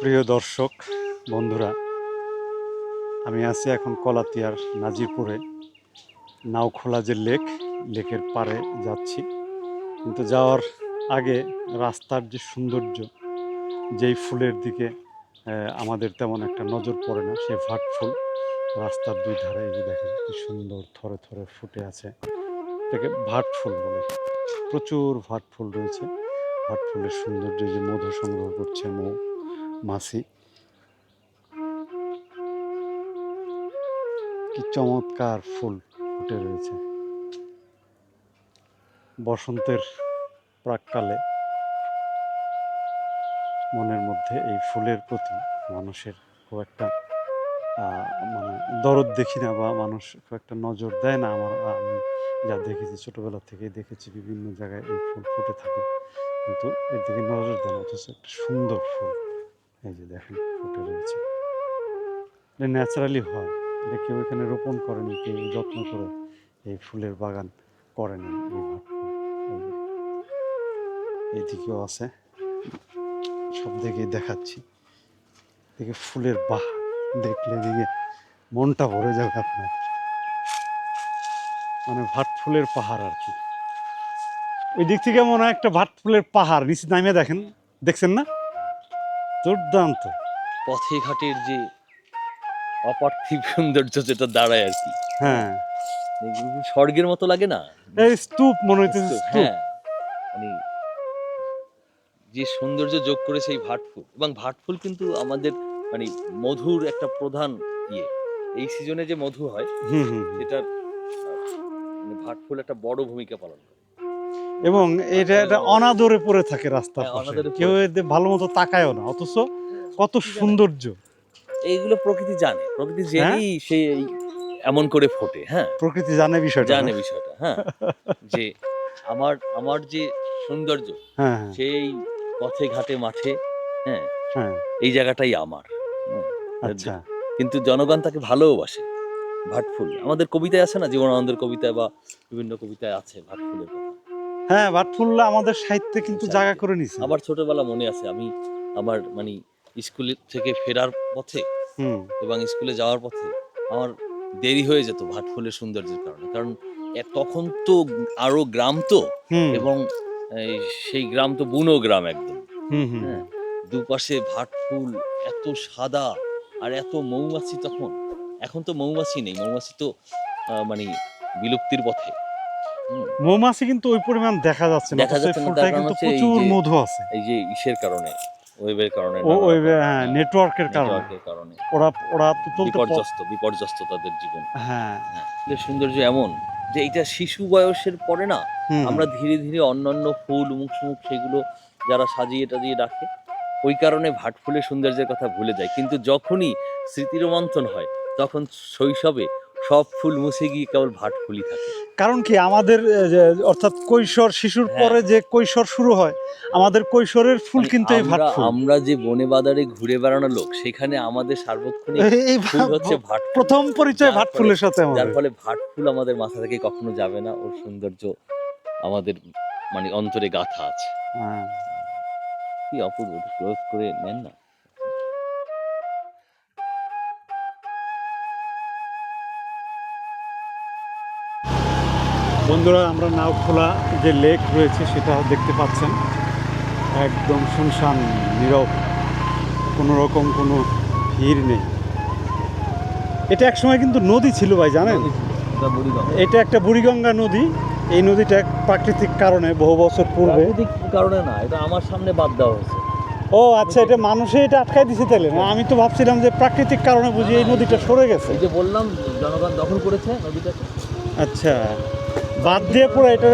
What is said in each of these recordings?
প্রিয় দর্শক বন্ধুরা, আমি আছি এখন কলাতিয়ার নাজিরপুরে। নাওখোলা যে লেকের পাড়ে যাচ্ছি, কিন্তু যাওয়ার আগে রাস্তার যে সৌন্দর্য, যেই ফুলের দিকে আমাদের তেমন একটা নজর পড়ে না, সে ভাট ফুল রাস্তার দুই ধারে এই যে দেখেন কি সুন্দর থরে থরে ফুটে আছে। এটাকে ভাট ফুল বলে। প্রচুর ভাট ফুল রয়েছে। ভাট ফুলের সৌন্দর্য, যে মধু সংগ্রহ করছে মাছি। কি চমৎকার ফুল ফুটে রয়েছে। বসন্তের প্রাককালে মনের মধ্যে এই ফুলের প্রতি মানুষের খুব একটা মানে দরদ দেখি না, বা মানুষ খুব একটা নজর দেয় না। আমি যা দেখেছি, ছোটোবেলা থেকেই দেখেছি বিভিন্ন জায়গায় এই ফুল ফুটে থাকে, কিন্তু এর দিকে নজর দেয় না। অথচ একটা সুন্দর ফুল এই যে দেখেন ফুটে রয়েছে। এটা ন্যাচারালি হয়, এটা কেউ এখানে রোপণ করেনি, কেউ যত্ন করে এই ফুলের বাগান করেনি। এই ভাট ফুল এইদিকেও আছে, সব দিকেই দেখাচ্ছি। দেখে ফুলের বাহ দেখলে দিকে মনটা ভরে যাবে আপনার। মানে ভাট ফুলের পাহাড় আর কি। ওই দিক থেকে মনে হয় একটা ভাট ফুলের পাহাড় নিচে নামিয়ে দেখেন, দেখছেন না? দুর্দান্ত। পথে ঘাটের যে অপার্থিব সৌন্দর্য যেটা দাঁড়ায় আর কি, হ্যাঁ, স্বর্গের মতো লাগে না? এই স্তূপ মনে হইতেছে, স্তূপ। হ্যাঁ, মানে যে সৌন্দর্য যোগ করেছে এই ভাটফুল, এবং ভাটফুল কিন্তু আমাদের মানে মধুর একটা প্রধান ইয়ে। এই সিজনে যে মধু হয় সেটার মানে ভাটফুল একটা বড় ভূমিকা পালন করে। এবং এটা অনাদরে পড়ে থাকে রাস্তার পাশে, কেউ এদের ভালো মতো তাকায়ও না, অথচ কত সৌন্দর্য। এইগুলো প্রকৃতি জানে, প্রকৃতি জেনেই সে এমন করে ফোটে। হ্যাঁ, প্রকৃতি জানে বিষয়টা, হ্যাঁ, যে আমার যে সৌন্দর্য, সেই পথে ঘাটে মাঠে, হ্যাঁ, এই জায়গাটাই আমার। আচ্ছা, কিন্তু জনগণ তাকে ভালোবাসে। ভাটফুল আমাদের কবিতায় আছে না, জীবনানন্দের কবিতায় বা বিভিন্ন কবিতায় আছে ভাটফুলের কথা। হ্যাঁ, ভাটফুল আমাদের সাহিত্যে কিন্তু জায়গা করে নিছে। আবার ছোটবেলা মনে আছে, আমি আমার মানে স্কুল থেকে ফেরার পথে এবং স্কুলে যাওয়ার পথে আমার দেরি হয়ে যেত ভাটফুলের সৌন্দর্যের কারণে। কারণ তখন তো আরো গ্রাম তো, এবং সেই গ্রাম তো বুনো গ্রাম একদম। হ্যাঁ, দুপাশে ভাটফুল, এত সাদা আর এত মৌমাছি তখন। এখন তো মৌমাছি নেই, মৌমাছি তো মানে বিলুপ্তির পথে। মৌমাছি কিন্তু ওই পরিমাণ দেখা যাচ্ছে না, ফুলটায় কিন্তু প্রচুর মধু আছে। এই যে ইসের কারণে, ওয়েবের কারণে, হ্যাঁ, নেটওয়ার্কের কারণে ওরা তো চলতে বিপর্যস্ত তাদের জীবন। হ্যাঁ, সৌন্দর্য এমন যে এটা শিশু বয়সের পরে না, আমরা ধীরে ধীরে অন্যান্য ফুল মুখ সেগুলো যারা সাজিয়ে টাজিয়ে রাখে, ওই কারণে ভাটফুলের সৌন্দর্যের কথা ভুলে যায়। কিন্তু যখনই স্মৃতিরোমন্থন হয়, তখন শৈশবে সব ফুল মুছে গিয়ে কেবল ভাটফুলই থাকে। কারণ কি, আমাদের অর্থাৎ কৈশোর, শিশুর পরে যে কৈশোর শুরু হয়, আমাদের কৈশোরের ফুল কিন্তু এই ভাটফুল। আমরা যে বনে বাজারে ঘুরে বেড়ানো লোক, সেখানে আমাদের সার্বক্ষণিক ফুল হচ্ছে ভাটফুল। প্রথম পরিচয় ভাটফুলের সাথে, যার ফলে ভাটফুল আমাদের মাথা থেকে কখনো যাবে না। ওর সৌন্দর্য আমাদের মানে অন্তরে গাঁথা আছে। কি অপূর্ব, ক্লোজ করে নেন না। বন্ধুরা, আমরা নাওখোলা যে লেক রয়েছে সেটা দেখতে পাচ্ছেন, একদম শুনশান, নীরব, কোনো রকম কোনো ভিড় নেই। এটা একসময় কিন্তু নদী ছিল ভাই, জানেন? এটা একটা বুড়িগঙ্গা নদী। এই নদীটা প্রাকৃতিক কারণে বহু বছর পূর্বে, কারণে না, এটা আমার সামনে বাদ দেওয়া হয়েছে। ও আচ্ছা, এটা মানুষে এটা আটকাই দিছে তাহলে? আমি তো ভাবছিলাম যে প্রাকৃতিক কারণে বুঝি এই নদীটা সরে গেছে। যে বললাম, জনগণ দখল করেছে নদীটাকে। আচ্ছা, বাদ দিয়ে পুরো এটা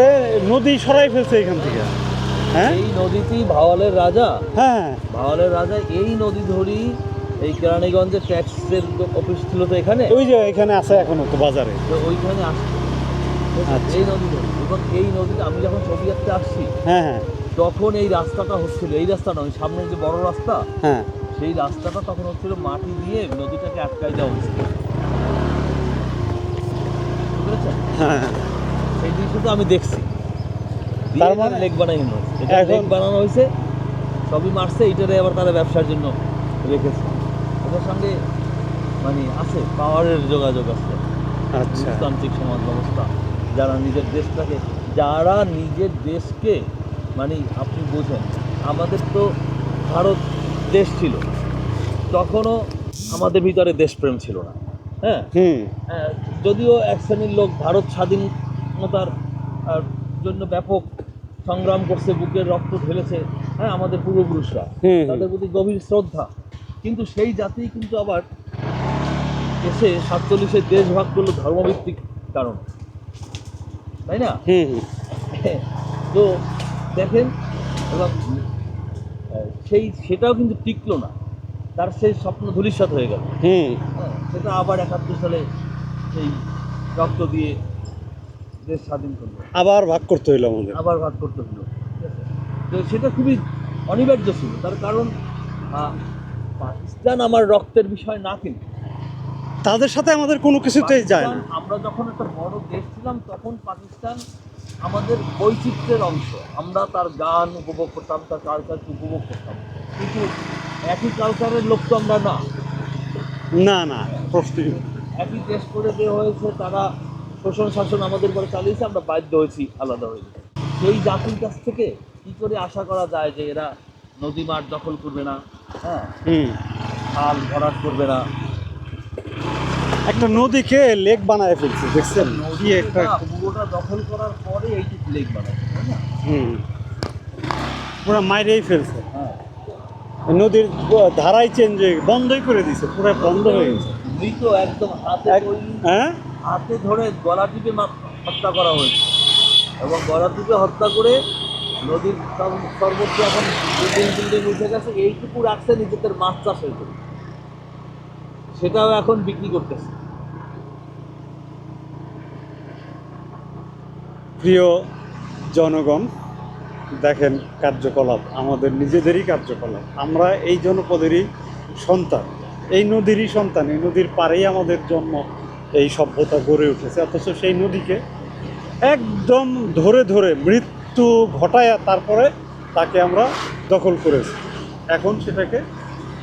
নদী সরাই ফেলছে এখান থেকে। হ্যাঁ, এই নদীতেই ভাওয়ালের রাজা এই নদী ধরেই এই কেরানীগঞ্জের ট্যাক্সের অফিস ছিল তো এখানে, ওই যে এখানে আছে এখনো তো বাজারে, তো ওইখানে আসছে এই নদী ধরে। এবং এই নদীতে আমি যখন ছবি আঁকতে আসছি, তখন এই রাস্তাটা হচ্ছিল, এই রাস্তা নয়, সামনের যে বড় রাস্তা, সেই রাস্তাটা তখন হচ্ছিল মাটি দিয়ে নদীটাকে আটকাই দেওয়া হচ্ছিল। বুঝেছেন? সেই দৃশ্যটা আমি দেখছি। তার মানে লেক বানানো হয়েছে, সবই মারছে, এটারে আবার তারা ব্যবসার জন্য রেখেছে। এটার সঙ্গে মানে আছে পাওয়ারের যোগাযোগ আছে, আচ্ছা। পুরুষতান্ত্রিক সমাজ ব্যবস্থা। যারা নিজের দেশকে মানে আপনি বোঝেন, আমাদের তো ভারত দেশ ছিল, তখনও আমাদের ভিতরে দেশপ্রেম ছিল না। হ্যাঁ, হুম যদিও এক শ্রেণীর লোক ভারত স্বাধীনতার জন্য ব্যাপক সংগ্রাম করছে, বুকের রক্ত ঢেলেছে, হ্যাঁ, আমাদের পূর্বপুরুষরা, হুম তাদের প্রতি গভীর শ্রদ্ধা। কিন্তু সেই জাতি কিন্তু আবার এসে 47-এ দেশ ভাগ করলো ধর্মভিত্তিক কারণ, তাই না? হুম তো দেখেন, এবং সেটাও কিন্তু টিকলো না, তার সেই স্বপ্ন ধূলিসাৎ হয়ে গেল। হুম হ্যাঁ, সেটা আবার 71 সালে সেই রক্ত দিয়ে দেশ স্বাধীন করলো, আবার ভাগ করতে হইলো আমাদের। আবার ভাগ করতে হলো। ঠিক আছে? তো সেটা খুবই অনিবার্য ছিল, তার কারণ পাকিস্তান আমার রক্তের বিষয় না, কিন্তু তাদের সাথে আমাদের কোনো কিছুতেই যায় না। আমরা যখন একটা বড় দেশ ছিলাম তখন পাকিস্তান আমাদের বৈচিত্র্যের অংশ, আমরা তার গান উপভোগ করতাম, তার কালচারকে উপভোগ করতাম, কিন্তু একই কালচারের লোক তো আমরা না। না না, প্রশ্নই নেই। একই দেশ করে দেওয়া হয়েছে, তারা শোষণ শাসন আমাদের উপরে চালিয়েছে, আমরা বাধ্য হয়েছি আলাদা হয়ে যেতে। সেই জাতির কাছ থেকে কি করে আশা করা যায় যে এরা নদী মাঠ দখল করবে না, হ্যাঁ, হুম খাল ভরাট করবে না? একটা নদীকে লেক বানায় ফেলছে, দেখছেন কি একটা। পুরোটা দখল করার পরে এইটুকু লেক বানাচ্ছে, তাই না? হুম পুরো মাইরেই ফেলছে। হ্যাঁ, নদীর ধারাই চেঞ্জ হয়ে বন্ধই করে দিছে, পুরো বন্ধ হয়ে গেছে। মৃত একদম হাতে তৈরি, হ্যাঁ হাতে ধরে গলা টিপে হত্যা করা হয়েছে, এবং গলা টিপে হত্যা করে নদীর সর্বোচ্চ এখন বিল্ডিং টিল্ডিং উঠে গেছে, এইটুকু রাখছে নিজেদের মাছ চাষের জন্য, সেটাও এখন বিক্রি করতেছে। প্রিয় জনগণ, দেখেন কার্যকলাপ, আমাদের নিজেদেরই কার্যকলাপ। আমরা এই জনপদেরই সন্তান, এই নদীরই সন্তান, এই নদীর পাড়েই আমাদের জন্ম, এই সভ্যতা গড়ে উঠেছে, অথচ সেই নদীকে একদম ধরে ধরে মৃত্যু ঘটায়া তারপরে তাকে আমরা দখল করেছি, এখন সেটাকে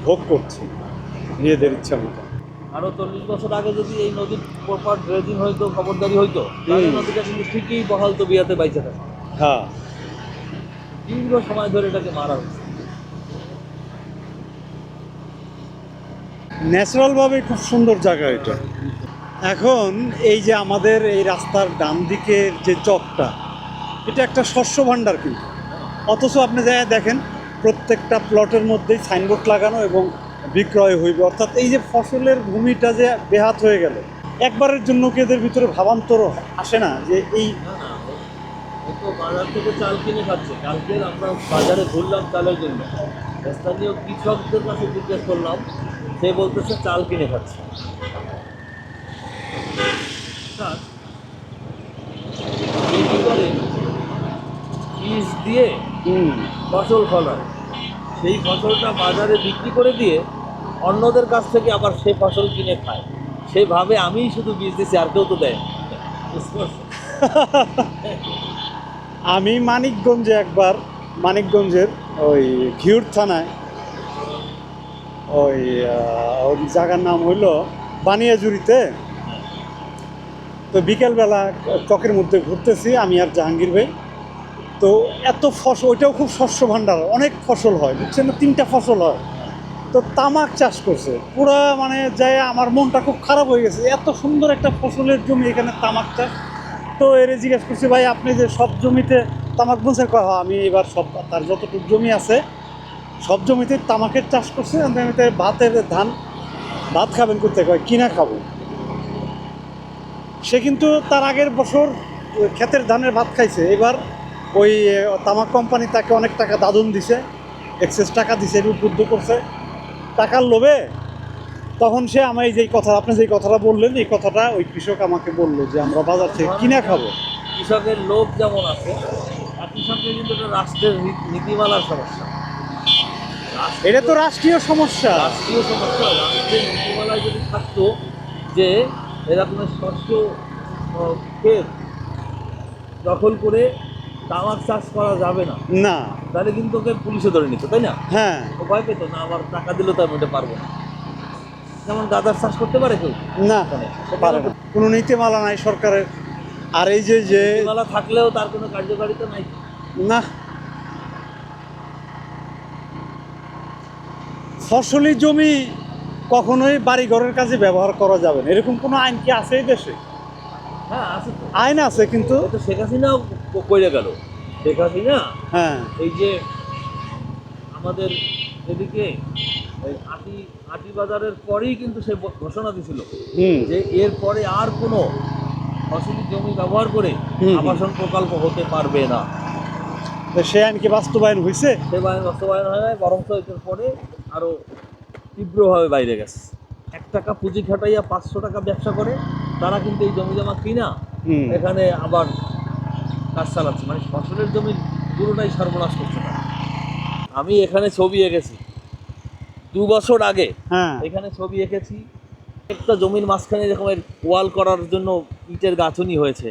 ভোগ করছি নিজেদের ইচ্ছা মতো। আরো 40 বছর আগে যদি এই নদীর প্রপার ড্রেজিং হইতো, খবরদারি হইতো, তাহলে নদীটা কিন্তু ঠিকই বহাল তবিয়াতে বাইচে থাকে। হ্যাঁ, দীর্ঘ সময় ধরে এটাকে মারা হয়েছে। ন্যাচারালভাবে খুব সুন্দর জায়গা এটা। এখন এই যে আমাদের এই রাস্তার ডান দিকের যে চকটা, এটা একটা শস্য ভাণ্ডার কিন্তু, অথচ আপনি যাই দেখেন প্রত্যেকটা প্লটের মধ্যেই সাইনবোর্ড লাগানো এবং বিক্রয় হইবে, অর্থাৎ এই যে ফসলের ভূমিটা যে বেহাত হয়ে গেল, একবারের জন্য কি এদের ভিতরে ভাবান্তর আসে না যে এই না না, ও তো বাজার থেকে চাল কিনে খাচ্ছে। কালকে আমরা বাজারে ঘুরলাম চালের জন্য, স্থানীয় কৃষকদের কাছে জিজ্ঞেস করলাম, সে বলতেছে চাল কিনে খাচ্ছে। অর্থাৎ এই কি করে বীজ দিয়ে ফসল ফলায়, সেই ফসলটা বাজারে বিক্রি করে দিয়ে অন্যদের কাছ থেকে আবার সেই ফসল কিনে খায়, সেভাবে আমিই শুধু বীজ দিচ্ছি, আর কেউ তো দেয় না। বুঝতে পারছো? আমি মানিকগঞ্জে একবার, মানিকগঞ্জের ওই ঘিউর থানায়, ওই ওই জায়গার নাম হইল বানিয়াজুরিতে, তো বিকেলবেলা চকের মধ্যে ঘুরতেছি আমি আর জাহাঙ্গীর ভাই, তো এত ফসল, ওইটাও খুব শস্য ভাণ্ডার, অনেক ফসল হয়, বুঝছেন না, 3টা ফসল হয়, তো তামাক চাষ করছে পুরা, মানে যায় আমার মনটা খুব খারাপ হয়ে গেছে, এত সুন্দর একটা ফসলের জমি, এখানে তামাক চাষ। তো এর জিজ্ঞেস করছি, ভাই আপনি যে সব জমিতে তামাক বুনছেন? কয় হ্যাঁ, আমি এবার সব, তার যতটুকু জমি আছে সব জমিতে তামাকের চাষ করছে, জমিতে ভাতের ধান, ভাত খাবেন করতে, কয় কিনা খাবো। সে কিন্তু তার আগের বছর ক্ষেতের ধানের ভাত খাইছে, এবার ওই তামাক কোম্পানি তাকে অনেক টাকা দাদন দিছে, এক্সেস টাকা দিছে, উদ্বুদ্ধ করছে টাকার লোভে। তখন সে আমায় যেই কথা, আপনি যেই কথাটা বললেন, এই কথাটা ওই কৃষক আমাকে বললো যে আমরা বাজার থেকে কিনা খাবো। কৃষকের লোভ যেমন আছে, একই সঙ্গে কিন্তু এটা রাষ্ট্রের নীতিমালার সমস্যা। এটা তো রাষ্ট্রীয় সমস্যা। রাষ্ট্রীয় সমস্যা, রাষ্ট্রের নীতিমালায় যদি থাকতো যে এরকমের শস্য ক্ষেত দখল করে তামাক চাষ করা যাবে না, না। তাহলে কিন্তু ওকে পুলিশে ধরে নিত, তাই না? হ্যাঁ, ও ভয় পেত না, আবার টাকা দিলেও তো আমি এটা পারবো না। যেমন গাঁদার চাষ করতে পারে কেউ না, এখানে? পারে না, কোনো নীতিমালা নাই সরকারের। আর এই যে যে নীতিমালা থাকলেও তার কোনো কার্যকারিতা নাই। না, ফসলি জমি কখনোই বাড়ি ঘরের কাজে ব্যবহার করা যাবে না, এরকম কোনো আইন কি আছে এই দেশে? হ্যাঁ আছে তো, আইন আছে কিন্তু। তো শেখ হাসিনাও কইরে গেল। শেখ হাসিনা হ্যাঁ, এই যে আমাদের এদিকে এই আটি বাজারের পরেই কিন্তু সে ঘোষণা দিছিল হুম, যে এরপরে আর কোনো ফসলি জমি ব্যবহার করে হুম। আবাসন প্রকল্প হতে পারবে না। তো সে আইন কি বাস্তবায়ন হয়েছে? সে বাস্তবায়ন হয় নাই, বরং এটার পরে আরো তীব্রভাবে বাইরে গেছে। 1 টাকা পুঁজি খাটাইয়া 500 টাকা ব্যবসা করে তারা কিন্তু এই জমি জমা কিনা হুম, এখানে আবার কাজ চালাচ্ছে, মানে ফসলের জমি পুরোটাই সর্বনাশ করছে তারা। আমি এখানে ছবি এঁকেছি 2 বছর আগে, হ্যাঁ, এখানে ছবি এঁকেছি। একটা জমির মাঝখানে এরকমের ওয়াল করার জন্য ইটের গাঁথনি হয়েছে,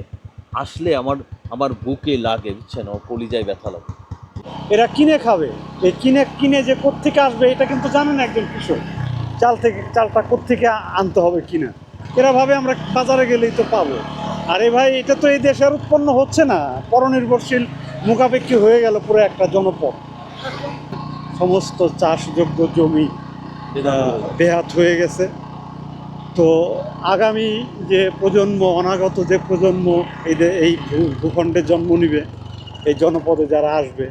আসলে আমার আমার বুকে লাগে, বুঝছেন, ও কলিজায় ব্যথা লাগে। এরা কিনে খাবে। এই কিনে কিনে যে কোত্থেকে আসবে এটা কিন্তু জানেন একজন কৃষক। চালটা কোত্থেকে আনতে হবে কিনা, এরা ভাবে আমরা বাজারে গেলেই তো পাবো। আরে ভাই, এটা তো এই দেশে আর উৎপন্ন হচ্ছে না, পরনির্ভরশীল মুখাপেক্ষী হয়ে গেল পুরো একটা জনপদ। সমস্ত চাষযোগ্য জমি বেহাত হয়ে গেছে। তো আগামী যে প্রজন্ম, অনাগত যে প্রজন্ম এই ভূখণ্ডে জন্ম নিবে, এই জনপদে যারা আসবে,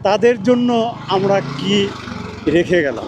তাদের জন্য আমরা কি রেখে গেলাম?